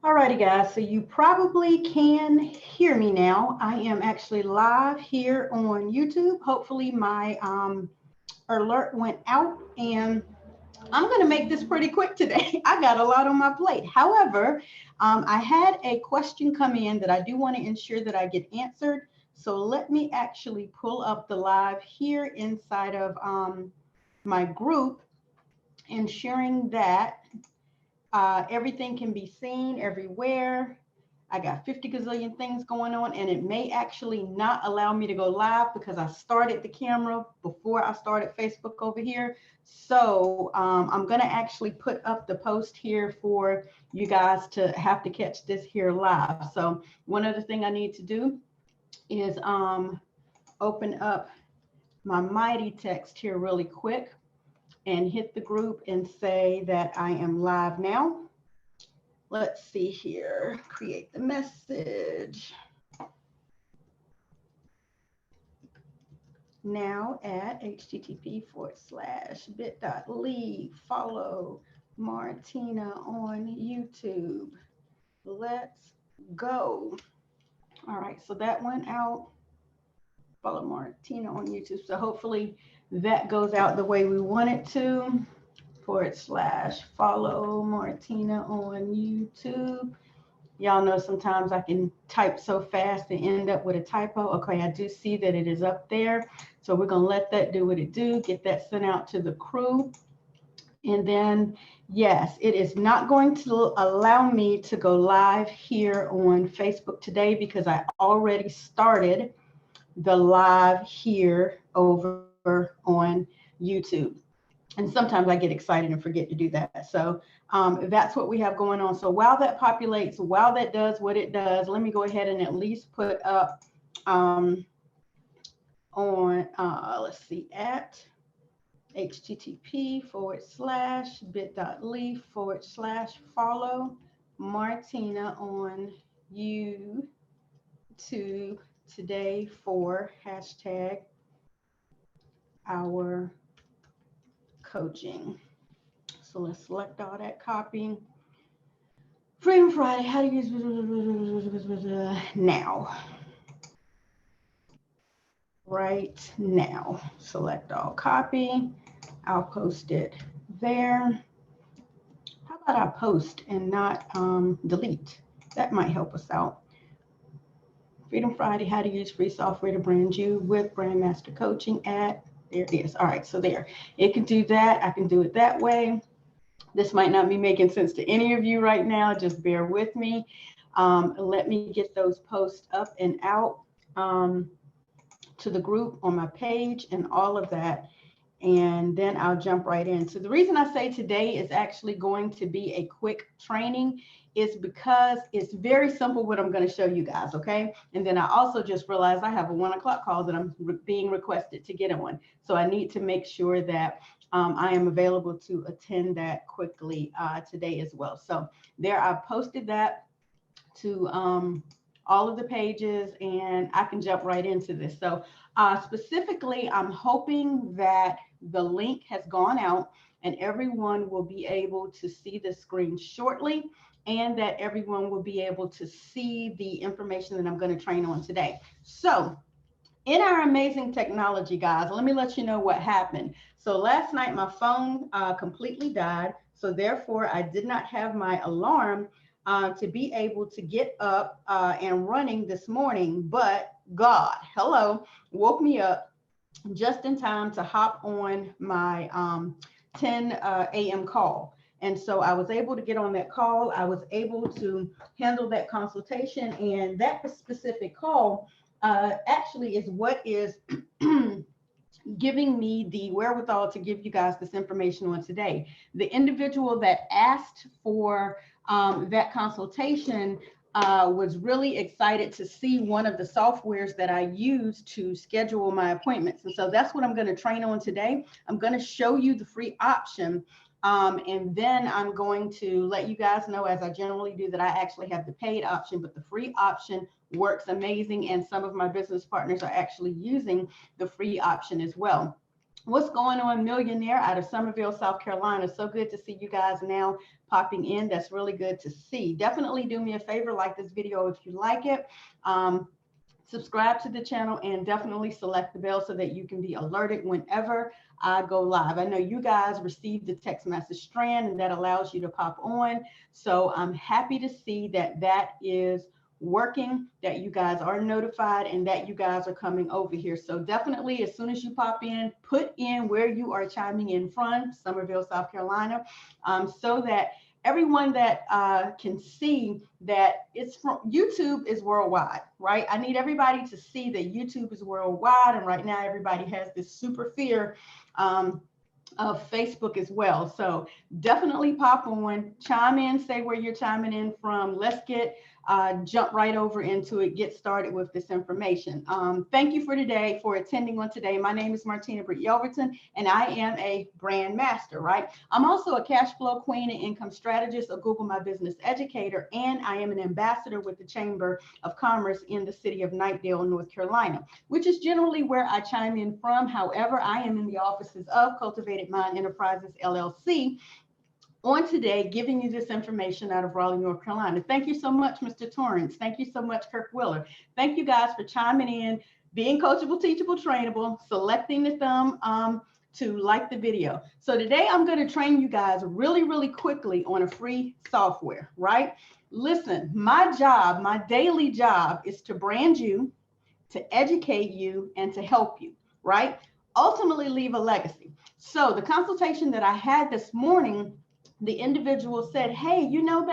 Alrighty guys, so you probably can hear me now. I am actually live here on YouTube. Hopefully my alert went out, and I'm going to make this pretty quick today. I got a lot on my plate. However, I had a question come in that I do want to ensure that I get answered. So let me actually pull up the live here inside of my group, ensuring that everything can be seen everywhere. I got 50 gazillion things going on, and it may actually not allow me to go live because I started the camera before I started Facebook over here. So I'm going to actually put up the post here for you guys to have to catch this here live. So one other thing I need to do is open up my mighty text here really quick and hit the group and say that I am live now. Let's see here, create the message. Now at http:/bit.ly, follow Martina on YouTube. Let's go. All right, so that went out. Follow Martina on YouTube. So hopefully that goes out the way we want it to. / follow Martina on YouTube. Y'all know sometimes I can type so fast and end up with a typo. Okay, I do see that it is up there. So we're going to let that do what it do, get that sent out to the crew. And then, yes, it is not going to allow me to go live here on Facebook today because I already started the live here over on YouTube. And sometimes I get excited and forget to do that. So that's what we have going on. So while that populates, while that does what it does, let me go ahead and at least put up on, let's see, at http:/bit.ly/ follow Martina on YouTube today for #our coaching. So let's select all that, copy. Freedom Friday, how to use now. Right now. Select all, copy. I'll post it there. How about I post and not delete? That might help us out. Freedom Friday, how to use free software to brand you with BrandMaster coaching at, there it is. All right, so there. It can do that. I can do it that way. This might not be making sense to any of you right now. Just bear with me. Let me get those posts up and out to the group on my page and all of that. And then I'll jump right in. So the reason I say today is actually going to be a quick training is because it's very simple what I'm going to show you guys, okay? And then I also just realized I have a 1 o'clock call that I'm being requested to get on. So I need to make sure that I am available to attend that quickly today as well. So there, I've posted that to all of the pages, and I can jump right into this. So specifically, I'm hoping that the link has gone out and everyone will be able to see the screen shortly, and that everyone will be able to see the information that I'm going to train on today. So in our amazing technology, guys, let me let you know what happened. So last night, my phone completely died. So therefore, I did not have my alarm to be able to get up and running this morning. But God, hello, woke me up just in time to hop on my 10 a.m. call. And so I was able to get on that call. I was able to handle that consultation, and that specific call actually is what is giving me the wherewithal to give you guys this information on today. The individual that asked for that consultation was really excited to see one of the softwares that I use to schedule my appointments. And so that's what I'm going to train on today. I'm going to show you the free option. And then I'm going to let you guys know, as I generally do, that I actually have the paid option, but the free option works amazing. And some of my business partners are actually using the free option as well. What's going on, Millionaire out of Summerville, South Carolina? So good to see you guys now popping in. That's really good to see. Definitely do me a favor, like this video if you like it. Subscribe to the channel and definitely select the bell so that you can be alerted whenever I go live. I know you guys received the text message strand and that allows you to pop on. So I'm happy to see that that is working, that you guys are notified and that you guys are coming over here. So definitely, as soon as you pop in, put in where you are chiming in from, Summerville, South Carolina, so that everyone that can see that it's from YouTube is worldwide, right? I need everybody to see that YouTube is worldwide. And right now, everybody has this super fear of Facebook as well. So definitely pop on, chime in, say where you're chiming in from. Let's get jump right over into it, get started with this information. Thank you for attending on today. My name is Martina Britt Yelverton, and I am a brand master, right? I'm also a cash flow queen and income strategist, a Google My Business educator, and I am an ambassador with the Chamber of Commerce in the city of Knightdale, North Carolina, which is generally where I chime in from. However, I am in the offices of Cultivated Mind Enterprises, LLC, on today, giving you this information out of Raleigh, North Carolina. Thank you so much, Mr. Torrance. Thank you so much, Kirk Willer. Thank you guys for chiming in, being coachable, teachable, trainable, selecting the thumb to like the video. So today I'm going to train you guys really, really quickly on a free software, right? Listen, my job, my daily job is to brand you, to educate you, and to help you, right? Ultimately, leave a legacy. So the consultation that I had this morning, the individual said, hey, you know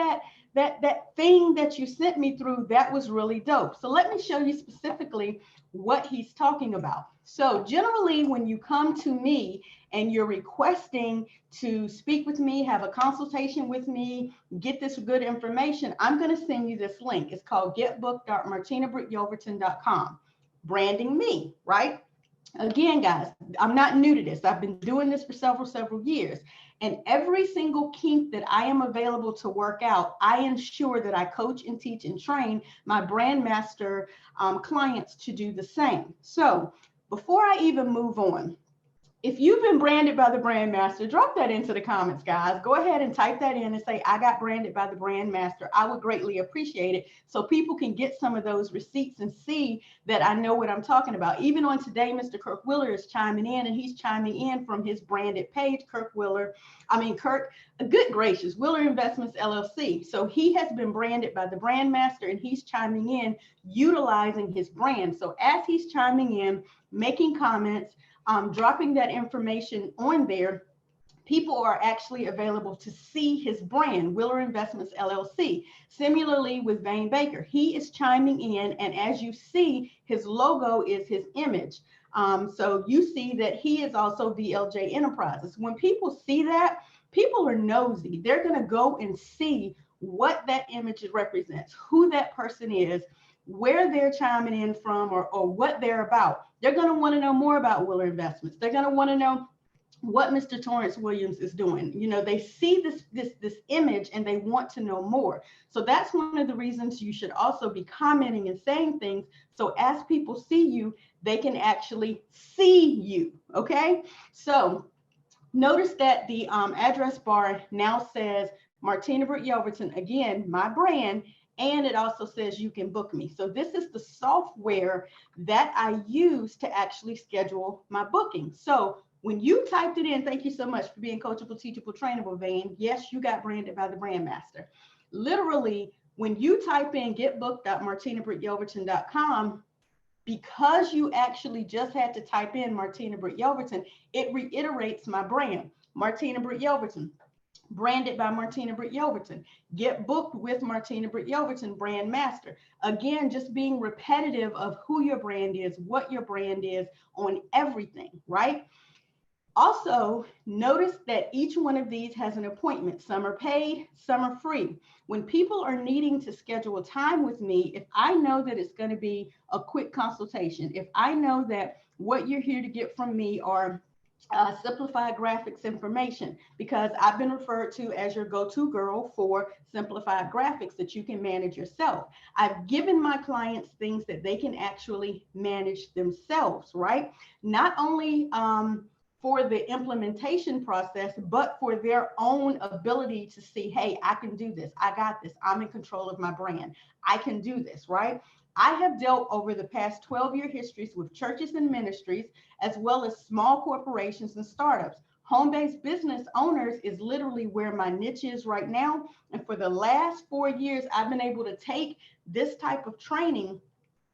that thing that you sent me through, that was really dope. So let me show you specifically what he's talking about. So generally, when you come to me and you're requesting to speak with me, have a consultation with me, get this good information, I'm going to send you this link. It's called getbook.martinabrityelverton.com. Branding me, right? Again, guys, I'm not new to this. I've been doing this for several years. And every single kink that I am available to work out, I ensure that I coach and teach and train my BrandMaster clients to do the same. So before I even move on, if you've been branded by the BrandMaster, drop that into the comments, guys. Go ahead and type that in and say, I got branded by the BrandMaster. I would greatly appreciate it so people can get some of those receipts and see that I know what I'm talking about. Even on today, Mr. Kirk Willer is chiming in, and he's chiming in from his branded page, Kirk, good gracious, Willer Investments, LLC. So he has been branded by the BrandMaster, and he's chiming in, utilizing his brand. So as he's chiming in, making comments, dropping that information on there, people are actually available to see his brand, Willer Investments LLC. Similarly with Vane Baker, he is chiming in, and as you see, his logo is his image. So you see that he is also VLJ Enterprises. When people see that, people are nosy. They're going to go and see what that image represents, who that person is, where they're chiming in from, or what they're about. They're going to want to know more about Willer Investments. They're going to want to know what Mr. Torrance Williams is doing. You know, they see this image and they want to know more. So that's one of the reasons you should also be commenting and saying things. So as people see you, they can actually see you. Okay. So notice that the address bar now says Martina Britt Yelverton, again, my brand. And it also says you can book me. So this is the software that I use to actually schedule my booking. So when you typed it in, thank you so much for being coachable, teachable, trainable, Vane. Yes, you got branded by the BrandMaster. Literally, when you type in getbook.martinabrityelverton.com, because you actually just had to type in Martina Britt Yelverton, it reiterates my brand, Martina Britt Yelverton. Branded by Martina Britt Yelverton. Get booked with Martina Britt Yelverton, BrandMaster. Again, just being repetitive of who your brand is, what your brand is on everything, right? Also, notice that each one of these has an appointment. Some are paid, some are free. When people are needing to schedule time with me, if I know that it's going to be a quick consultation, if I know that what you're here to get from me are simplified graphics information, because I've been referred to as your go-to girl for simplified graphics that you can manage yourself. I've given my clients things that they can actually manage themselves, right? Not only for the implementation process, but for their own ability to see, hey, I can do this. I got this. I'm in control of my brand. I can do this, right? I have dealt over the past 12-year histories with churches and ministries, as well as small corporations and startups. Home-based business owners is literally where my niche is right now. And for the last 4 years, I've been able to take this type of training,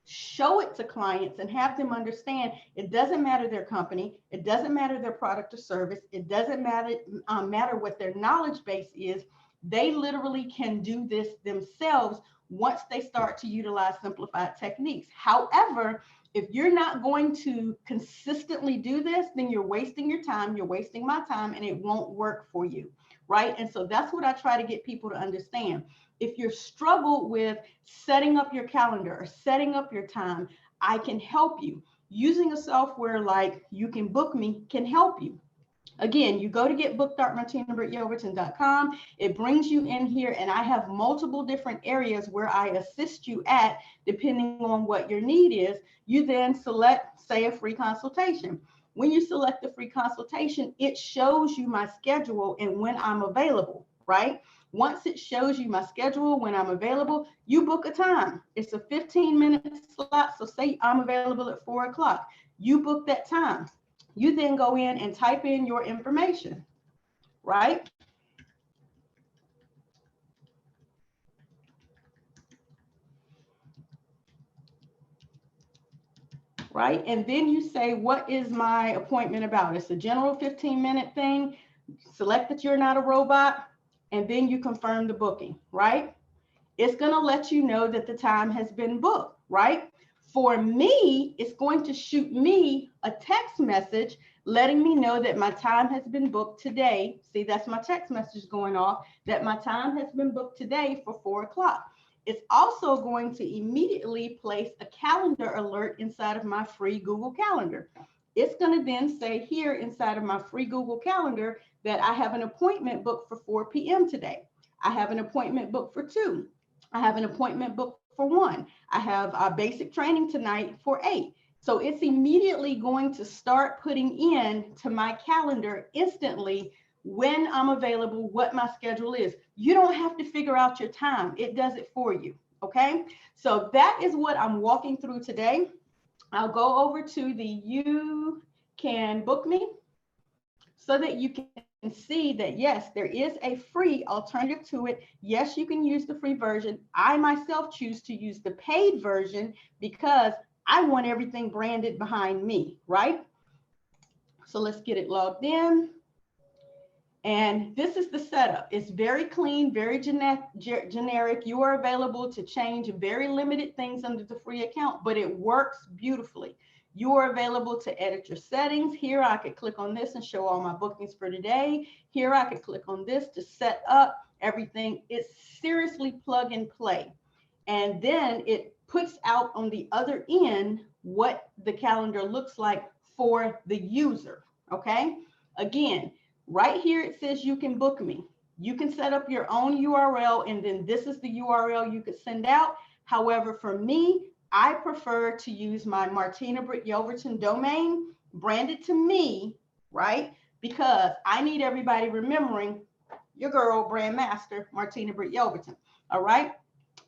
show it to clients, and have them understand it doesn't matter their company, it doesn't matter their product or service, it doesn't matter what their knowledge base is. They literally can do this themselves once they start to utilize simplified techniques. However, if you're not going to consistently do this, then you're wasting your time, you're wasting my time, and it won't work for you, right? And so that's what I try to get people to understand. If you're struggled with setting up your calendar or setting up your time, I can help you. Using a software like You Can Book Me can help you. Again, you go to getbooked.martinabrityelverton.com. It brings you in here, and I have multiple different areas where I assist you at, depending on what your need is. You then select, say, a free consultation. When you select the free consultation, it shows you my schedule and when I'm available, right? Once it shows you my schedule, when I'm available, you book a time. It's a 15-minute slot. So say I'm available at 4 o'clock. You book that time. You then go in and type in your information, right? Right? And then you say, what is my appointment about? It's a general 15-minute thing. Select that you're not a robot, and then you confirm the booking, right? It's going to let you know that the time has been booked, right? For me, it's going to shoot me a text message letting me know that my time has been booked today. See, that's my text message going off, that my time has been booked today for 4 o'clock. It's also going to immediately place a calendar alert inside of my free Google Calendar. It's going to then say here inside of my free Google Calendar that I have an appointment booked for 4 p.m. today. I have an appointment booked for 2. I have an appointment booked for 1. I have a basic training tonight for 8. So it's immediately going to start putting in to my calendar instantly when I'm available, what my schedule is. You don't have to figure out your time. It does it for you, okay? So that is what I'm walking through today. I'll go over to the You Can Book Me so that you can see that, yes, there is a free alternative to it. Yes, you can use the free version. I myself choose to use the paid version because I want everything branded behind me, right? So let's get it logged in. And this is the setup. It's very clean, very generic. You are available to change very limited things under the free account, but it works beautifully. You are available to edit your settings. Here, I could click on this and show all my bookings for today. Here, I could click on this to set up everything. It's seriously plug and play. And then it puts out on the other end what the calendar looks like for the user, okay? Again, right here, it says You Can Book Me. You can set up your own URL, and then this is the URL you could send out. However, for me, I prefer to use my Martina Britt Yelverton domain, branded to me, right? Because I need everybody remembering your girl, BrandMaster, Martina Britt Yelverton, all right?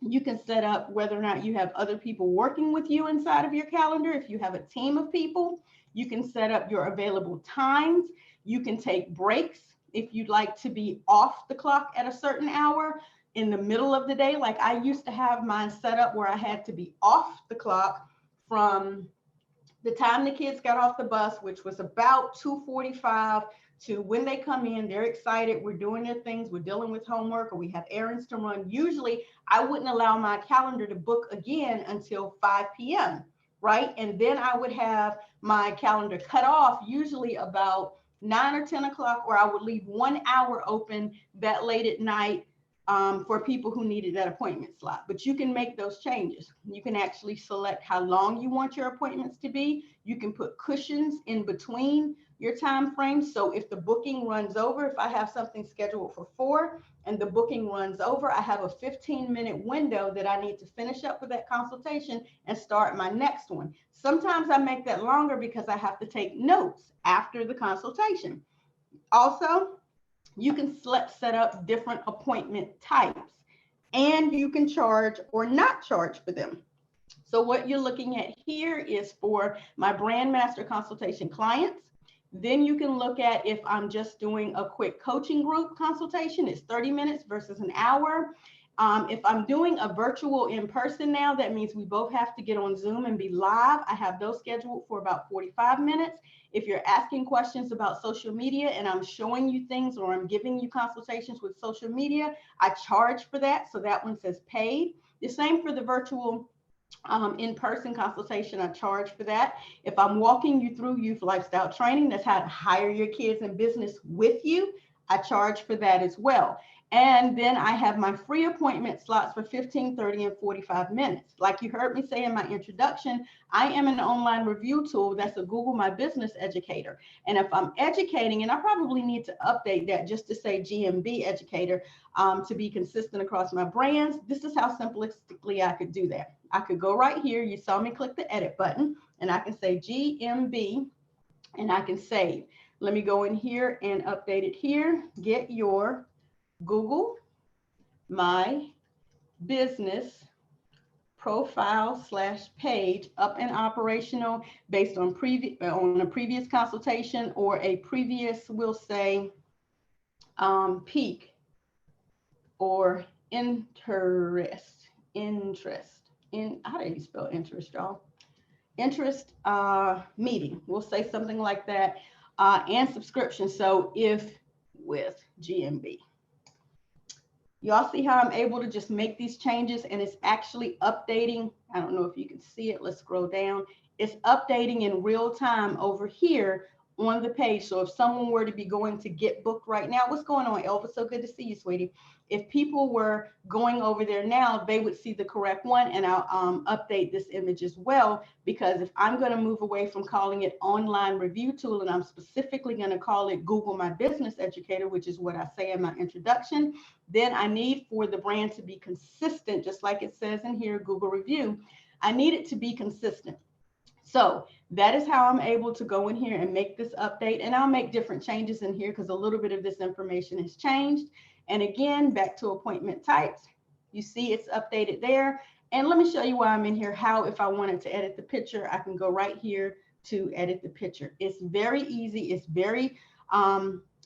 You can set up whether or not you have other people working with you inside of your calendar. If you have a team of people, you can set up your available times. You can take breaks if you'd like to be off the clock at a certain hour in the middle of the day. Like I used to have mine set up where I had to be off the clock from the time the kids got off the bus, which was about 2:45, to when they come in, they're excited, we're doing their things, we're dealing with homework, or we have errands to run. Usually I wouldn't allow my calendar to book again until 5 p.m., right? And then I would have my calendar cut off usually about 9 or 10 o'clock, or I would leave 1 hour open that late at night for people who needed that appointment slot. But you can make those changes. You can actually select how long you want your appointments to be. You can put cushions in between your time frames. So if the booking runs over, if I have something scheduled for 4 and the booking runs over, I have a 15-minute window that I need to finish up with that consultation and start my next one. Sometimes I make that longer because I have to take notes after the consultation. Also, you can set up different appointment types, and you can charge or not charge for them. So what you're looking at here is for my BrandMaster consultation clients. Then you can look at if I'm just doing a quick coaching group consultation, it's 30 minutes versus an hour. If I'm doing a virtual in person now, that means we both have to get on Zoom and be live. I have those scheduled for about 45 minutes. If you're asking questions about social media and I'm showing you things or I'm giving you consultations with social media, I charge for that. So that one says paid. The same for the virtual in-person consultation, I charge for that. If I'm walking you through youth lifestyle training, that's how to hire your kids in business with you, I charge for that as well. And then I have my free appointment slots for 15, 30, and 45 minutes. Like you heard me say in my introduction, I am an online review tool that's a Google My Business educator. And if I'm educating, and I probably need to update that just to say GMB educator to be consistent across my brands, this is how simplistically I could do that. I could go right here. You saw me click the edit button, and I can say GMB, and I can save. Let me go in here and update it here. Get your Google My Business profile / page up and operational based on a previous consultation or a previous, we'll say, peak or interest. How do you spell interest, y'all? Interest meeting. We'll say something like that, and subscription. So if with GMB. Y'all see how I'm able to just make these changes and it's actually updating. I don't know if you can see it. Let's scroll down. It's updating in real time over here on the page. So if someone were to be going to get booked right now, what's going on, Elva? So good to see you, sweetie. If people were going over there now, they would see the correct one, and I'll update this image as well, because if I'm going to move away from calling it online review tool and I'm specifically going to call it Google My Business Educator, which is what I say in my introduction, then I need for the brand to be consistent, just like it says in here, Google review. I need it to be consistent. So that is how I'm able to go in here and make this update, and I'll make different changes in here because a little bit of this information has changed. And again, back to appointment types, you see it's updated there. And let me show you why I'm in here, how if I wanted to edit the picture, I can go right here to edit the picture. It's very easy. It's very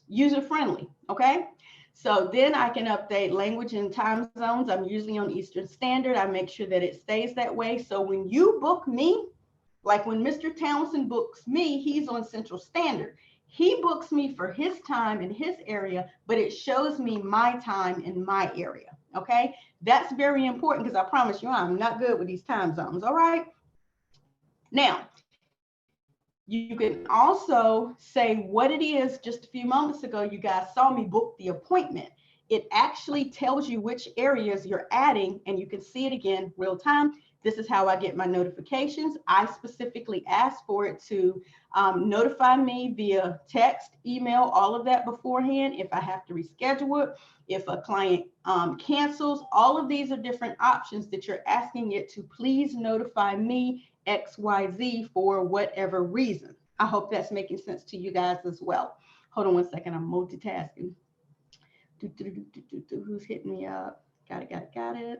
user-friendly, okay? So then I can update language and time zones. I'm usually on Eastern Standard. I make sure that it stays that way. So when you book me, like when Mr. Townsend books me, he's on Central Standard. He books me for his time in his area, but it shows me my time in my area, okay? That's very important because I promise you I'm not good with these time zones, all right? Now, you can also say what it is. Just a few moments ago, you guys saw me book the appointment. It actually tells you which areas you're adding, and you can see it again real time. This is how I get my notifications. I specifically ask for it to notify me via text, email, all of that beforehand. If I have to reschedule it, if a client cancels, all of these are different options that you're asking it to please notify me XYZ for whatever reason. I hope that's making sense to you guys as well. Hold on 1 second, I'm multitasking. Who's hitting me up? Got it.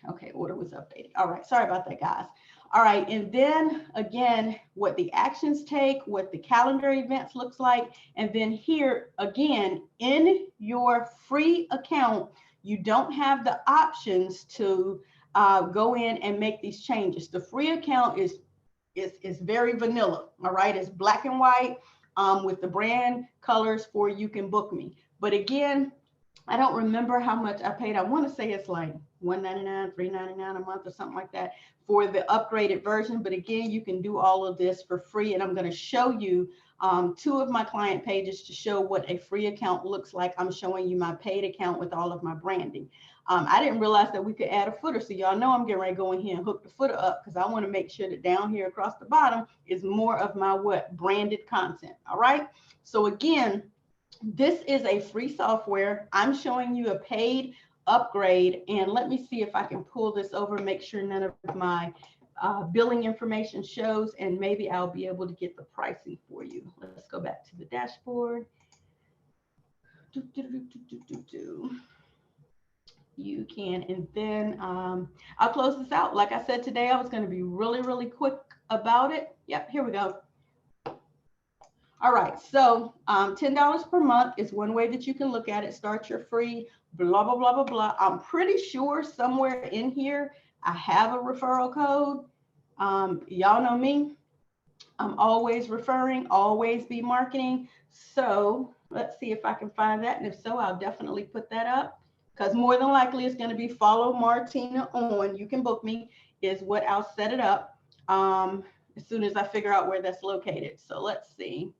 Okay, order was updated. All right, sorry about that, guys. All right, and then again, what the actions take, what the calendar events looks like, and then here again, in your free account, you don't have the options to go in and make these changes. The free account is very vanilla, all right? It's black and white with the brand colors for you can book me. But again, I don't remember how much I paid. I want to say it's like $199, $399 a month or something like that for the upgraded version. But again, you can do all of this for free. And I'm going to show you two of my client pages to show what a free account looks like. I'm showing you my paid account with all of my branding. I didn't realize that we could add a footer. So y'all know I'm getting ready to go in here and hook the footer up because I want to make sure that down here across the bottom is more of my branded content. All right. So again, this is a free software. I'm showing you a paid upgrade. And let me see if I can pull this over, make sure none of my billing information shows, and maybe I'll be able to get the pricing for you. Let's go back to the dashboard. You can, and then I'll close this out. Like I said today, I was going to be really, really quick about it. Yep, here we go. All right, so $10 per month is one way that you can look at it. Start your free, blah, blah, blah, blah, blah. I'm pretty sure somewhere in here I have a referral code. Y'all know me. I'm always referring, always be marketing. So let's see if I can find that. And if so, I'll definitely put that up, because more than likely it's going to be follow Martina on. You can book me is what I'll set it up as soon as I figure out where that's located. So let's see.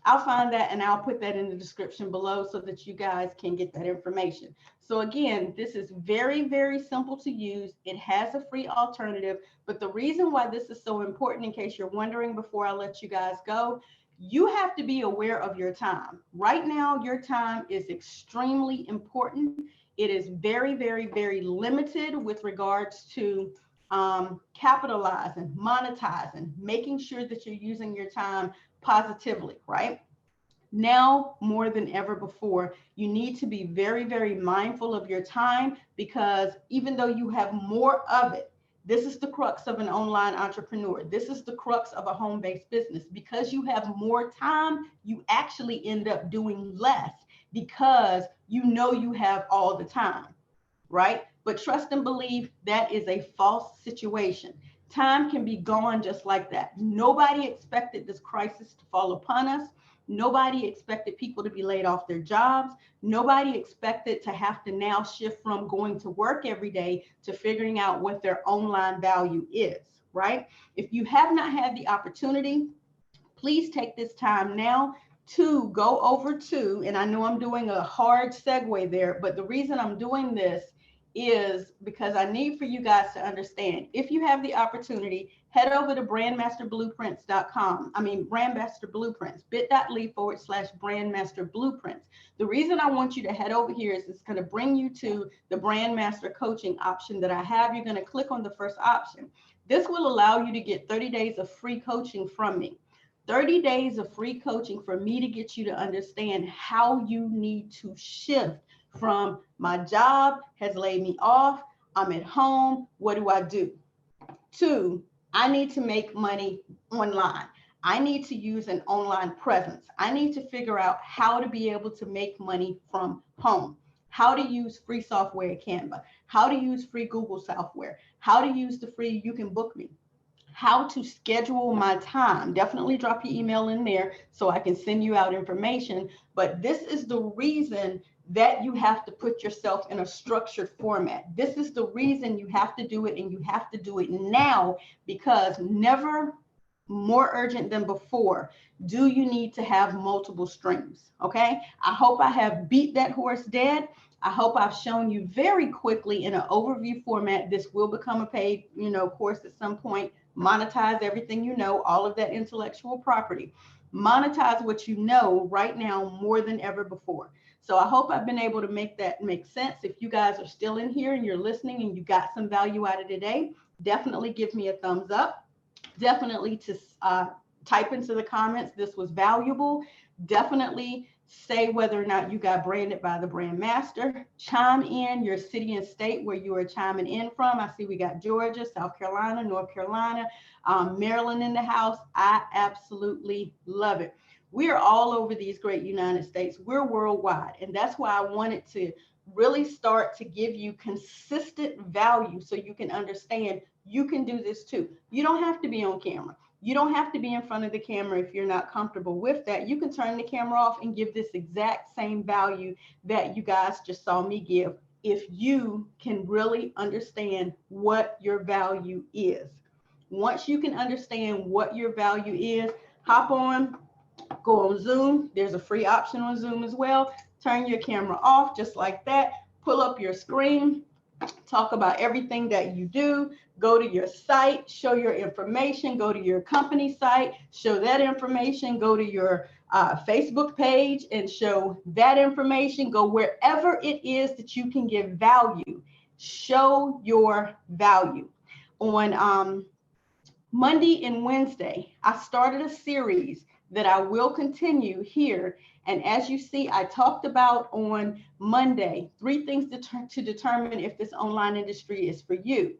I'll find that and I'll put that in the description below so that you guys can get that information. So again, this is very, very simple to use. It has a free alternative, but the reason why this is so important, in case you're wondering before I let you guys go, you have to be aware of your time. Right now, your time is extremely important. It is very, very, very limited with regards to capitalizing, monetizing, making sure that you're using your time positively, right? Now more than ever before, you need to be very, very mindful of your time, because even though you have more of it, this is the crux of an online entrepreneur. This is the crux of a home-based business. Because you have more time, you actually end up doing less because you know you have all the time, right? But trust and believe that is a false situation. Time can be gone just like that. Nobody expected this crisis to fall upon us. Nobody expected people to be laid off their jobs. Nobody expected to have to now shift from going to work every day to figuring out what their online value is, right? If you have not had the opportunity, please take this time now to go over to, and I know I'm doing a hard segue there, but the reason I'm doing this is because I need for you guys to understand, if you have the opportunity, head over to BrandMasterBlueprints.com. BrandMaster Blueprints, bit.ly/BrandMaster Blueprints. The reason I want you to head over here is it's going to bring you to the BrandMaster coaching option that I have. You're going to click on the first option. This will allow you to get 30 days of free coaching from me. 30 days of free coaching for me to get you to understand how you need to shift from my job has laid me off, I'm at home, what do I do? To, I need to make money online. I need to use an online presence. I need to figure out how to be able to make money from home, how to use free software Canva, how to use free Google software, how to use the free You Can Book Me, how to schedule my time. Definitely drop your email in there so I can send you out information. But this is the reason that you have to put yourself in a structured format. This is the reason you have to do it, and you have to do it now, because never more urgent than before do you need to have multiple streams. Okay, I hope I have beat that horse dead. I hope I've shown you very quickly in an overview format. This will become a paid course at some point. Monetize everything you know, all of that intellectual property. Monetize what you know right now more than ever before. So I hope I've been able to make that make sense. If you guys are still in here and you're listening and you got some value out of today, definitely give me a thumbs up. Definitely to type into the comments, this was valuable. Definitely say whether or not you got branded by the BrandMaster. Chime in your city and state where you are chiming in from. I see we got Georgia, South Carolina, North Carolina, Maryland in the house. I absolutely love it. We are all over these great United States. We're worldwide. And that's why I wanted to really start to give you consistent value so you can understand you can do this too. You don't have to be on camera. You don't have to be in front of the camera if you're not comfortable with that. You can turn the camera off and give this exact same value that you guys just saw me give, if you can really understand what your value is. Once you can understand what your value is, hop on, go on Zoom. There's a free option on Zoom as well. Turn your camera off just like that. Pull up your screen. Talk about everything that you do. Go to your site, show your information. Go to your company site, show that information. Go to your Facebook page and show that information. Go wherever it is that you can give value. Show your value. On Monday and Wednesday, I started a series that I will continue here. And as you see, I talked about on Monday, 3 things to determine if this online industry is for you.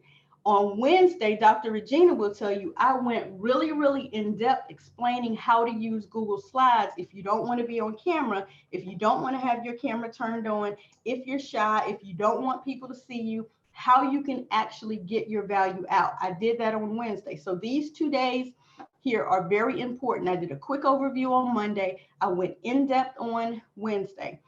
On Wednesday, Dr. Regina will tell you, I went really, really in depth explaining how to use Google Slides if you don't want to be on camera, if you don't want to have your camera turned on, if you're shy, if you don't want people to see you, how you can actually get your value out. I did that on Wednesday. So these 2 days here are very important. I did a quick overview on Monday. I went in depth on Wednesday.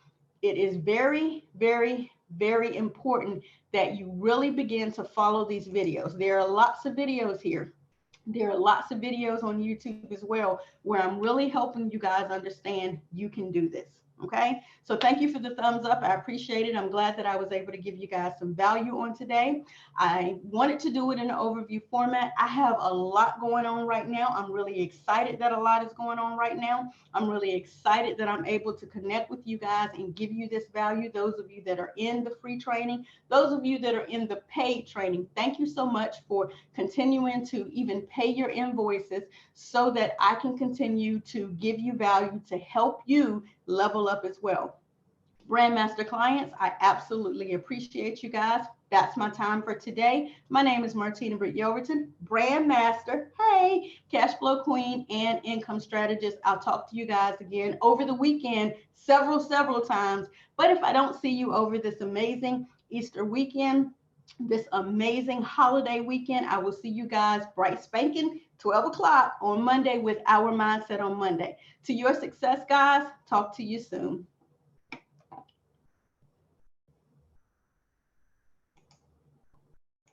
It is very, very, very important that you really begin to follow these videos. There are lots of videos here. There are lots of videos on YouTube as well, where I'm really helping you guys understand you can do this. Okay, so thank you for the thumbs up. I appreciate it. I'm glad that I was able to give you guys some value on today. I wanted to do it in an overview format. I have a lot going on right now. I'm really excited that a lot is going on right now. I'm really excited that I'm able to connect with you guys and give you this value. Those of you that are in the free training, those of you that are in the paid training, thank you so much for continuing to even pay your invoices so that I can continue to give you value to help you level up as well. BrandMaster clients, I absolutely appreciate you guys. That's my time for today. My name is Martina Britt Yelverton, BrandMaster, hey, cash flow queen and income strategist. I'll talk to you guys again over the weekend several times. But if I don't see you over this amazing Easter weekend, this amazing holiday weekend, I will see you guys bright spanking 12 o'clock on Monday with Our Mindset on Monday. To your success, guys. Talk to you soon.